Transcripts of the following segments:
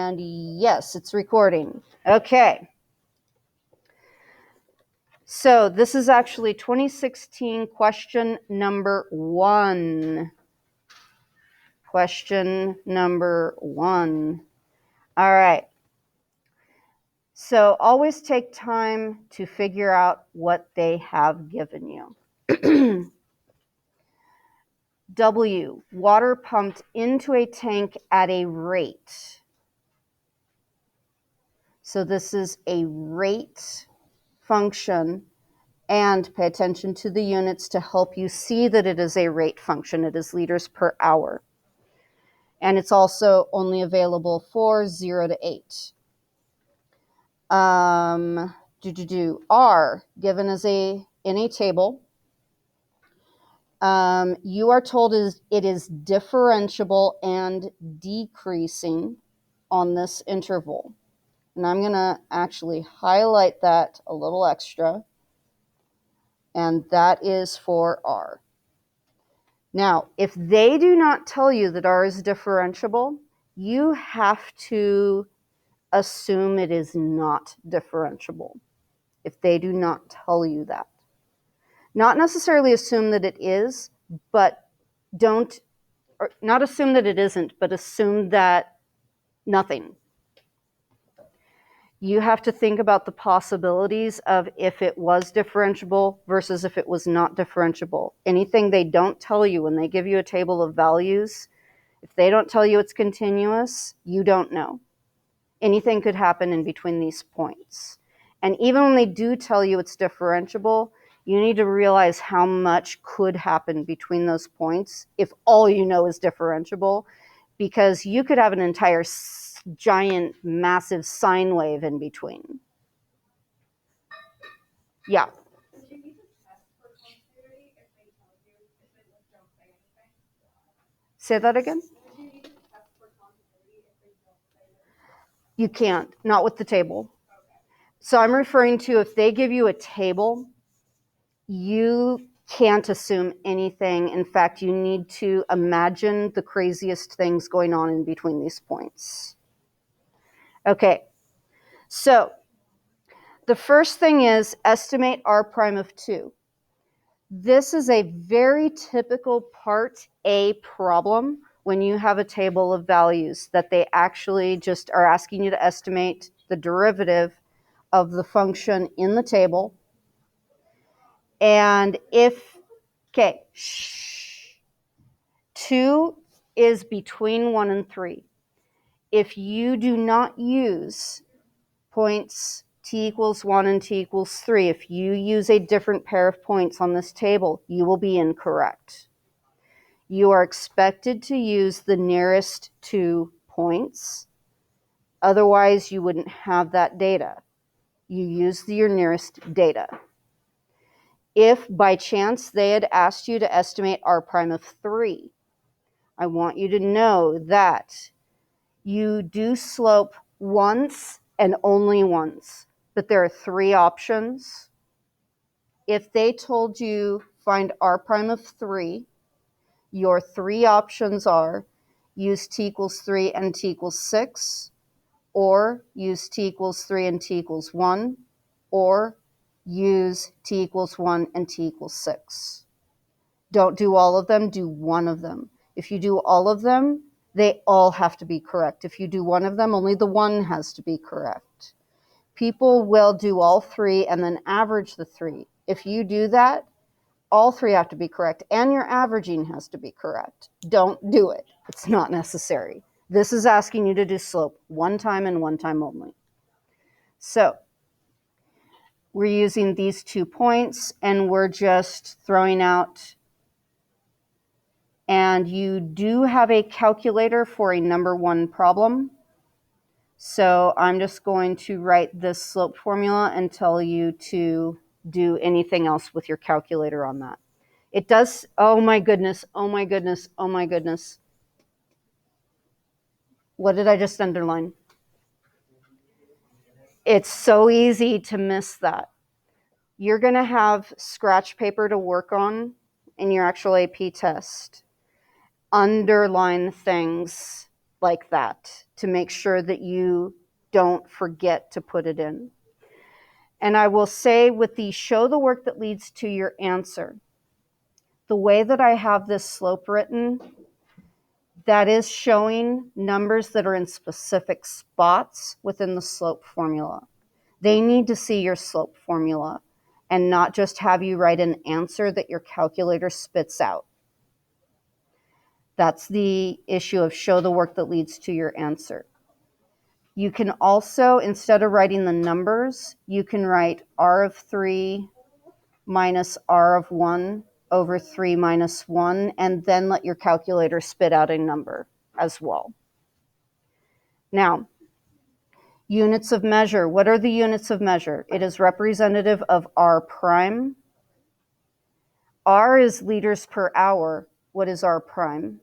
And yes, it's recording. Okay. So this is actually 2016 question number 1. Question number 1. All right. So always take time to figure out what they have given you. W, water pumped into a tank at a rate. So this is a rate function, and pay attention to the units to help you see that it is a rate function. It is liters per hour. And it's also only available for 0 to 8. R, given as in a table. You are told it is differentiable and decreasing on this interval. And I'm going to actually highlight that a little extra. And that is for R. Now, if they do not tell you that R is differentiable, you have to assume it is not differentiable if they do not tell you that. Not necessarily assume that it is, but not assume that it isn't, but assume that nothing. You have to think about the possibilities of if it was differentiable versus if it was not differentiable. Anything they don't tell you when they give you a table of values, if they don't tell you it's continuous, you don't know. Anything could happen in between these points. And even when they do tell you it's differentiable, you need to realize how much could happen between those points if all you know is differentiable, because you could have an entire giant, massive sine wave in between. Yeah. Say that again? You can't, not with the table. So I'm referring to if they give you a table, you can't assume anything. In fact, you need to imagine the craziest things going on in between these points. Okay, so the first thing is estimate R prime of 2. This is a very typical part A problem when you have a table of values that they actually just are asking you to estimate the derivative of the function in the table. And if, 2 is between 1 and 3. If you do not use points t equals 1 and t equals 3, if you use a different pair of points on this table, you will be incorrect. You are expected to use the nearest 2 points. Otherwise, you wouldn't have that data. You use your nearest data. If by chance they had asked you to estimate R prime of 3, I want you to know that you do slope once and only once, but there are 3 options. If they told you find R prime of 3, your 3 options are use t equals 3 and t equals 6, or use t equals 3 and t equals 1, or use t equals 1 and t equals 6. Don't do all of them, do one of them. If you do all of them, they all have to be correct. If you do one of them, only the one has to be correct. People will do all 3 and then average the 3. If you do that, all 3 have to be correct, and your averaging has to be correct. Don't do it. It's not necessary. This is asking you to do slope one time and one time only. So we're using these 2 points, and we're just throwing out. And you do have a calculator for a number 1 problem. So I'm just going to write this slope formula and tell you to do anything else with your calculator on that. It does, oh my goodness, oh my goodness, oh my goodness. What did I just underline? It's so easy to miss that. You're going to have scratch paper to work on in your actual AP test. Underline things like that to make sure that you don't forget to put it in. And I will say with the show the work that leads to your answer, the way that I have this slope written, that is showing numbers that are in specific spots within the slope formula. They need to see your slope formula and not just have you write an answer that your calculator spits out. That's the issue of show the work that leads to your answer. You can also, instead of writing the numbers, you can write r of 3 minus r of 1 over 3 minus 1, and then let your calculator spit out a number as well. Now, units of measure. What are the units of measure? It is representative of r prime. R is liters per hour. What is r prime?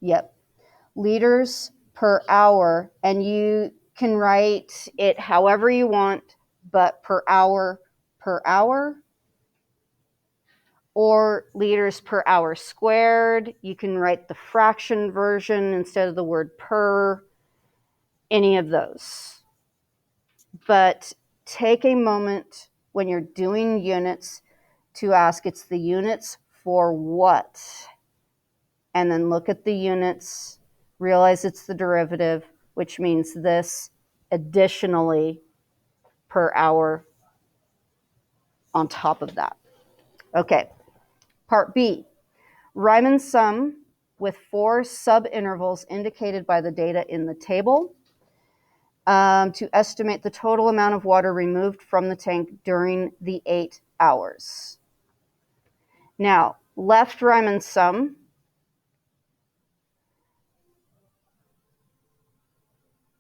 Yep, liters per hour, and you can write it however you want, but per hour, or liters per hour squared. You can write the fraction version instead of the word per, any of those. But take a moment when you're doing units to ask, it's the units for what? And then look at the units, realize it's the derivative, which means this additionally per hour on top of that. Okay, part B, Riemann sum with 4 subintervals indicated by the data in the table to estimate the total amount of water removed from the tank during the 8 hours. Now, left Riemann sum.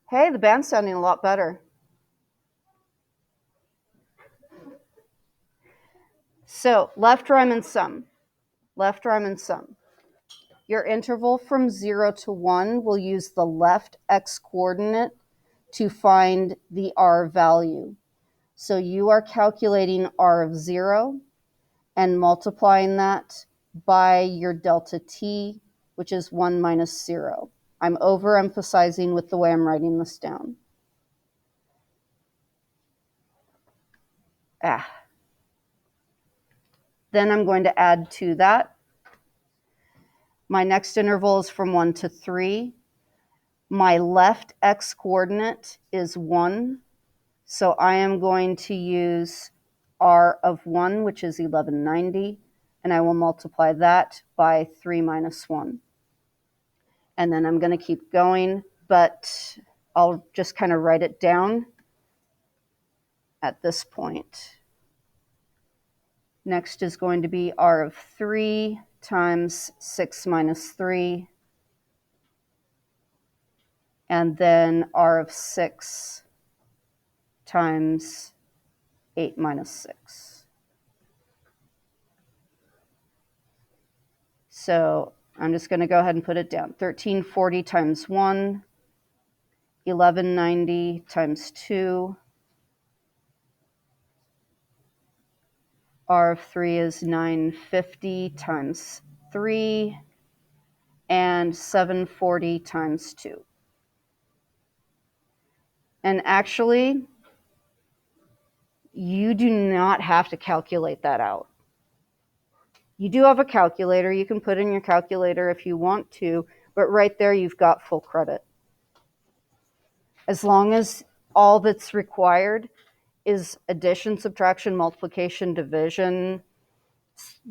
Hey, the band's sounding a lot better. So, left Riemann sum. Your interval from 0 to 1 will use the left x coordinate to find the r value. So you are calculating r of 0 and multiplying that by your delta t, which is 1 minus 0. I'm overemphasizing with the way I'm writing this down. Then I'm going to add to that. My next interval is from 1 to 3. My left x coordinate is 1. So I am going to use r of 1, which is 1190, and I will multiply that by 3 minus 1. And then I'm going to keep going, but I'll just kind of write it down at this point. Next is going to be r of 3 times 6 minus 3, and then r of 6 times 8 minus 6. So I'm just going to go ahead and put it down. 1340 times 1, 1190 times 2. R of 3 is 950 times 3, and 740 times 2. And actually, you do not have to calculate that out. You do have a calculator. You can put in your calculator if you want to, but right there you've got full credit. As long as all that's required is addition, subtraction, multiplication, division,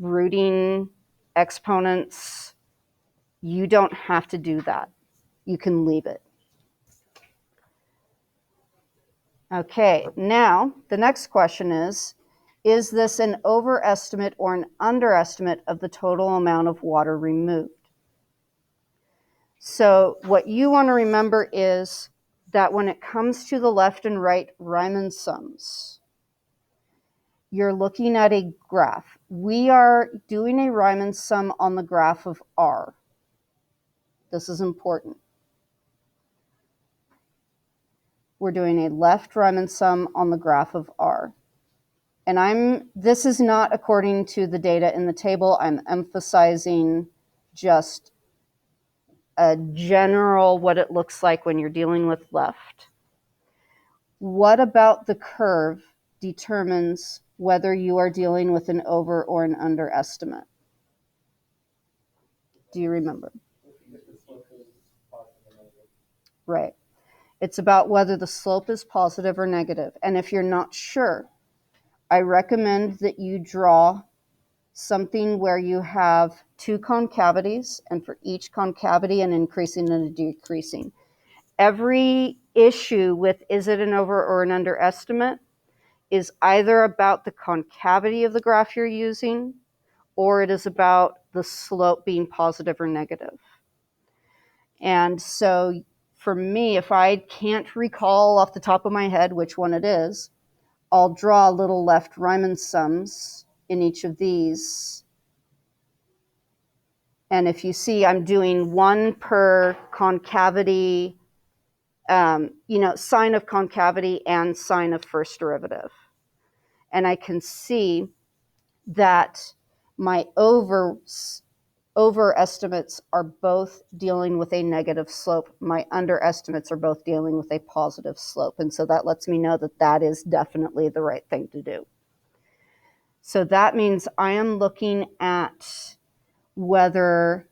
rooting, exponents, you don't have to do that. You can leave it. Okay, now the next question is this an overestimate or an underestimate of the total amount of water removed? So what you want to remember is that when it comes to the left and right Riemann sums, you're looking at a graph. We are doing a Riemann sum on the graph of R. This is important. We're doing a left Riemann sum on the graph of R. And this is not according to the data in the table. I'm emphasizing just a general what it looks like when you're dealing with left. What about the curve determines whether you are dealing with an over or an underestimate? Do you remember? Right. It's about whether the slope is positive or negative. And if you're not sure, I recommend that you draw something where you have two concavities, and for each concavity, an increasing and a decreasing. Every issue with is it an over or an underestimate is either about the concavity of the graph you're using, or it is about the slope being positive or negative. And so for me, if I can't recall off the top of my head which one it is, I'll draw little left Riemann sums in each of these. And if you see, I'm doing one per concavity, sine of concavity and sine of first derivative. And I can see that my overestimates are both dealing with a negative slope. My underestimates are both dealing with a positive slope. And so that lets me know that that is definitely the right thing to do. So that means I am looking at whether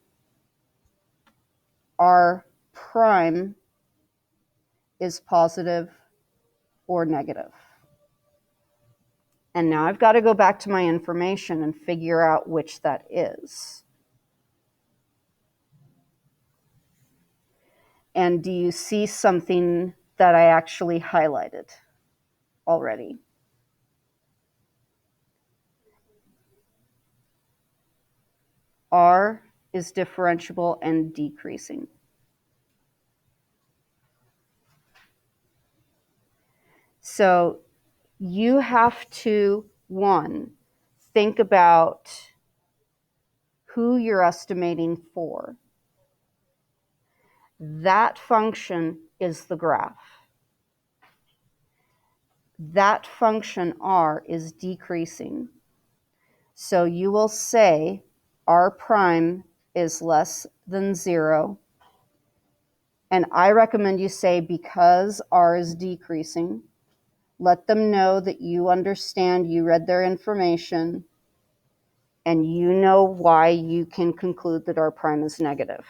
R prime is positive or negative. And now I've got to go back to my information and figure out which that is. And do you see something that I actually highlighted already? R is differentiable and decreasing. So you have to, one, think about who you're estimating for. That function is the graph. That function R is decreasing. So you will say R prime is less than 0. And I recommend you say, because R is decreasing, let them know that you understand, you read their information, and you know why you can conclude that R prime is negative.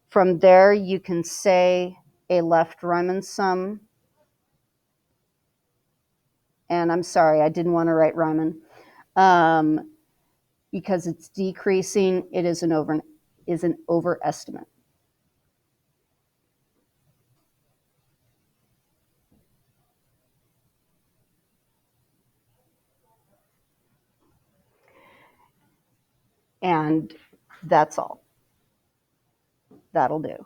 From there, you can say a left Riemann sum. And I'm sorry, I didn't want to write Riemann. Because it's decreasing, it is an overestimate. And that's all. That'll do.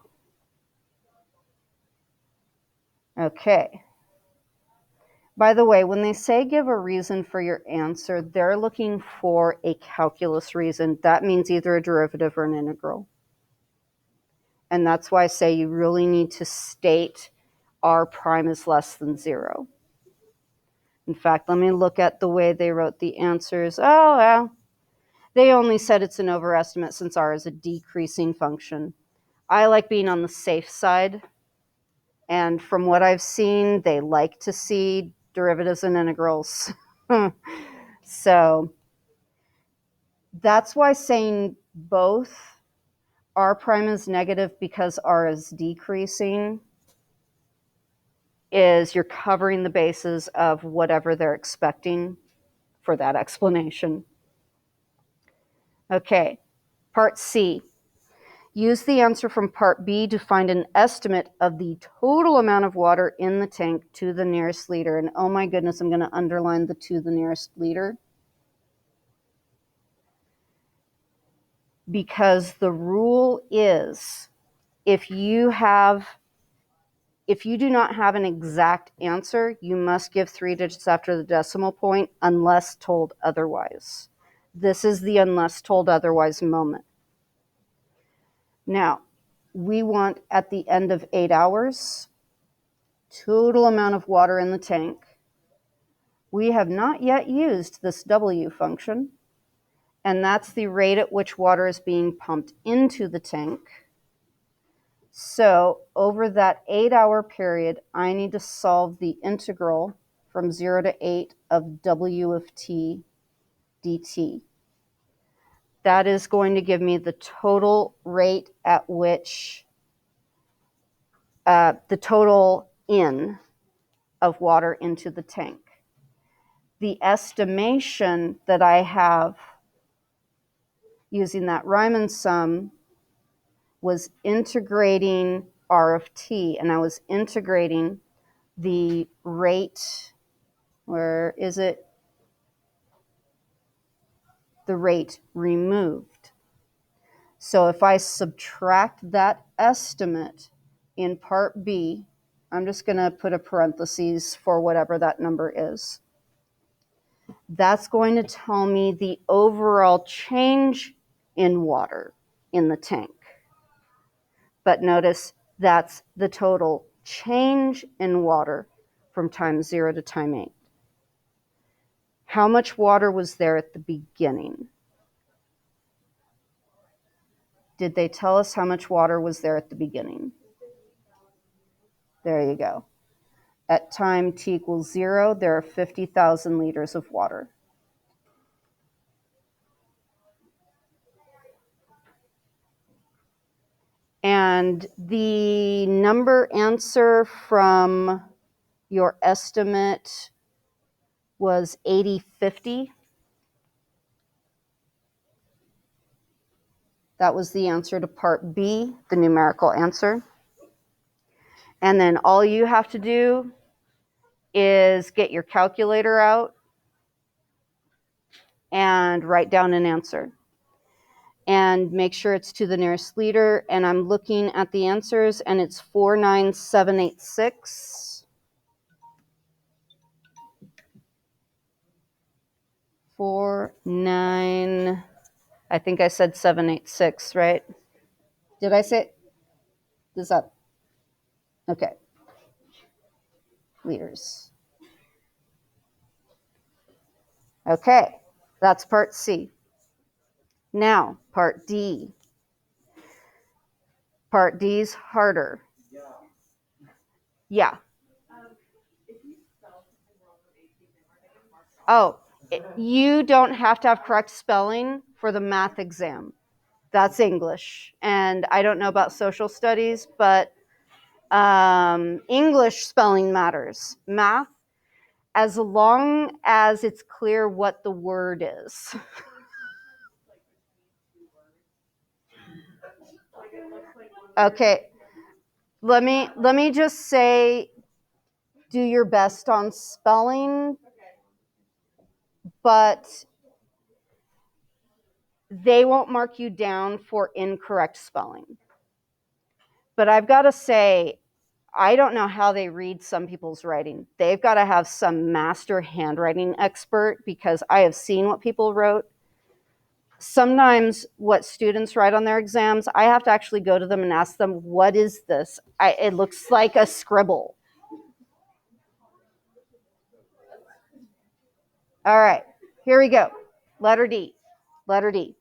Okay. By the way, when they say give a reason for your answer, they're looking for a calculus reason. That means either a derivative or an integral. And that's why I say you really need to state R prime is less than 0. In fact, let me look at the way they wrote the answers. Oh, well, they only said it's an overestimate since R is a decreasing function. I like being on the safe side. And from what I've seen, they like to see derivatives and integrals. So that's why saying both R prime is negative because R is decreasing is you're covering the bases of whatever they're expecting for that explanation. Okay, part C. Use the answer from part B to find an estimate of the total amount of water in the tank to the nearest liter. And oh my goodness, I'm going to underline the to the nearest liter. Because the rule is if you do not have an exact answer, you must give 3 digits after the decimal point unless told otherwise. This is the unless told otherwise moment. Now, we want at the end of 8 hours, total amount of water in the tank We have not yet used this W function, and that's the rate at which water is being pumped into the tank. So over that 8-hour period, I need to solve the integral from 0 to 8 of W of t dt. That is going to give me the total rate at which, the total in of water into the tank. The estimation that I have using that Riemann sum was integrating R of t, and I was integrating the rate, where is it? The rate removed. So if I subtract that estimate in part B, I'm just going to put a parentheses for whatever that number is. That's going to tell me the overall change in water in the tank. But notice that's the total change in water from time 0 to time 8. How much water was there at the beginning? Did they tell us how much water was there at the beginning? There you go. At time t equals 0, there are 50,000 liters of water. And the number answer from your estimate was 8050. That was the answer to part B, the numerical answer. And then all you have to do is get your calculator out and write down an answer. And make sure it's to the nearest liter. And I'm looking at the answers, and it's 49786. 49, I think I said 786, right? Did I say it? Is that? Okay. Liters. Okay, that's part C. Now, part D. Part D's harder. Yeah. Oh, you don't have to have correct spelling for the math exam. That's English. And I don't know about social studies, but English spelling matters. Math, as long as it's clear what the word is. Okay, let me just say, do your best on spelling, but they won't mark you down for incorrect spelling. But I've got to say, I don't know how they read some people's writing. They've got to have some master handwriting expert, because I have seen what people wrote. Sometimes what students write on their exams, I have to actually go to them and ask them, what is this? It looks like a scribble. All right, here we go. Letter D. Letter D.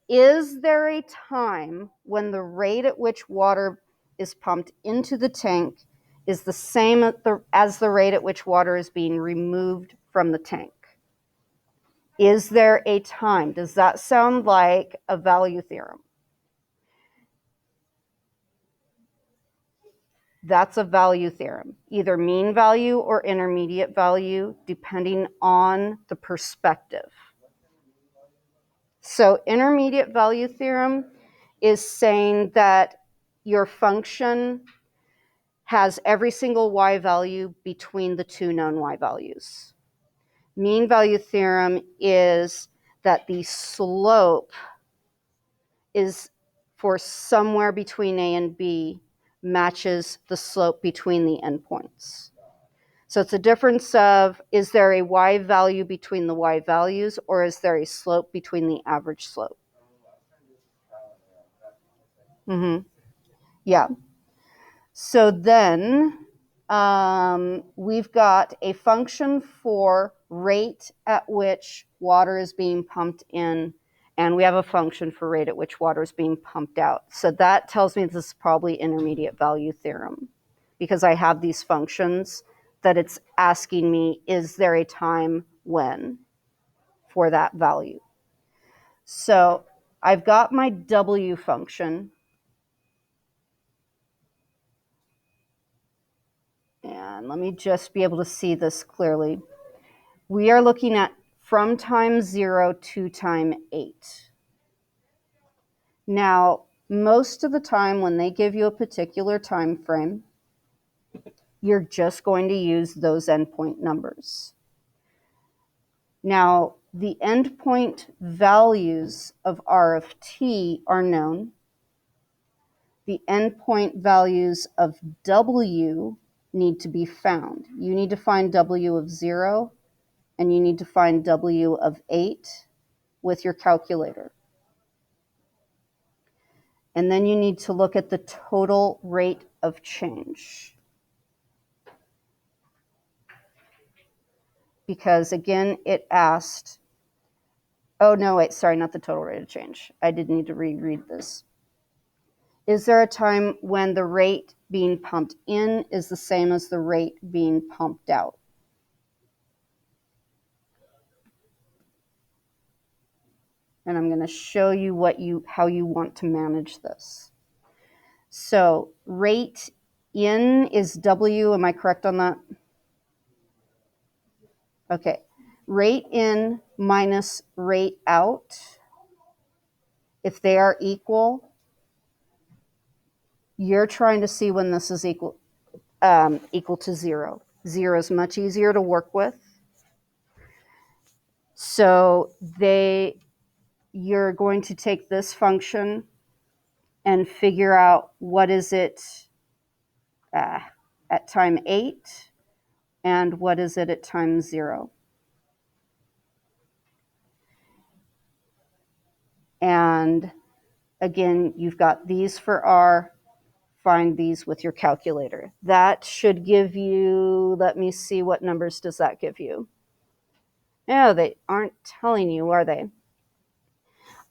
Is there a time when the rate at which water is pumped into the tank is the same as the rate at which water is being removed from the tank? Is there a time? Does that sound like a value theorem? That's a value theorem, either mean value or intermediate value, depending on the perspective. So intermediate value theorem is saying that your function has every single y value between the two known y values. Mean value theorem is that the slope is for somewhere between A and B matches the slope between the endpoints. So it's a difference of, is there a y value between the y values, or is there a slope between the average slope? Yeah. So then we've got a function for rate at which water is being pumped in, and we have a function for rate at which water is being pumped out. So that tells me this is probably intermediate value theorem, because I have these functions that it's asking me, is there a time when for that value? So I've got my W function. And let me just be able to see this clearly. We are looking at from time 0 to time 8. Now, most of the time when they give you a particular time frame, you're just going to use those endpoint numbers. Now, the endpoint values of R of t are known. The endpoint values of W need to be found. You need to find W of 0, and you need to find W of 8 with your calculator. And then you need to look at the total rate of change. Because again, it asked, oh no, wait, sorry, not the total rate of change. I did need to reread this. Is there a time when the rate being pumped in is the same as the rate being pumped out? And I'm going to show you how you want to manage this. So rate in is W, am I correct on that? Okay, rate in minus rate out, if they are equal, you're trying to see when this is equal to 0. 0 is much easier to work with. So you're going to take this function and figure out what is it at time 8 and what is it at time 0. And again, you've got these for R. Find these with your calculator. That should give you, let me see, what numbers does that give you? No, they aren't telling you, are they?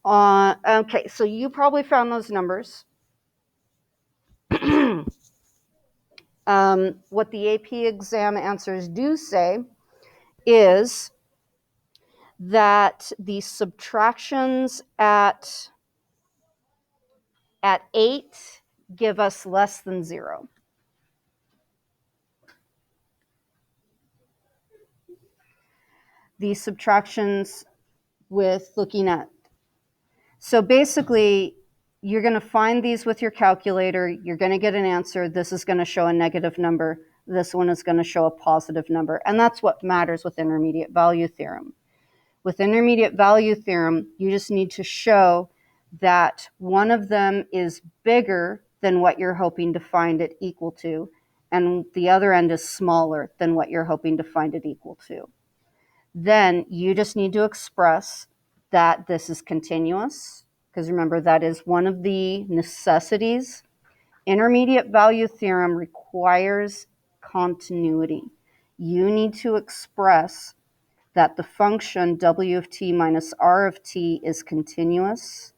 Okay, so you probably found those numbers. What the AP exam answers do say is that the subtractions at 8 give us less than 0. These subtractions with looking at, so basically you're going to find these with your calculator, you're going to get an answer, this is going to show a negative number, this one is going to show a positive number, and that's what matters with intermediate value theorem. With intermediate value theorem, you just need to show that one of them is bigger than what you're hoping to find it equal to, and the other end is smaller than what you're hoping to find it equal to. Then you just need to express that this is continuous, because remember, that is one of the necessities. Intermediate value theorem requires continuity. You need to express that the function W of t minus R of t is continuous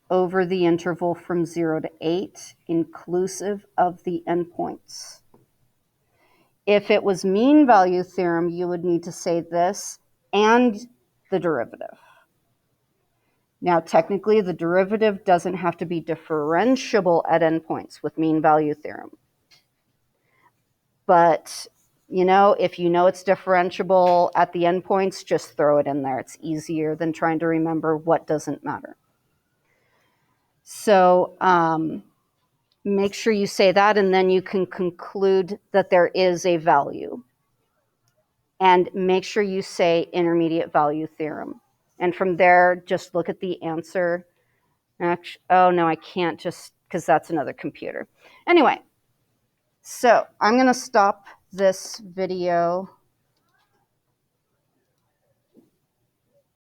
over the interval from 0 to 8, inclusive of the endpoints. If it was mean value theorem, you would need to say this and the derivative. Now, technically, the derivative doesn't have to be differentiable at endpoints with mean value theorem. But, if you know it's differentiable at the endpoints, just throw it in there. It's easier than trying to remember what doesn't matter. So make sure you say that, and then you can conclude that there is a value. And make sure you say intermediate value theorem. And from there, just look at the answer. Actually, oh no, I can't, just because that's another computer. Anyway, so I'm going to stop this video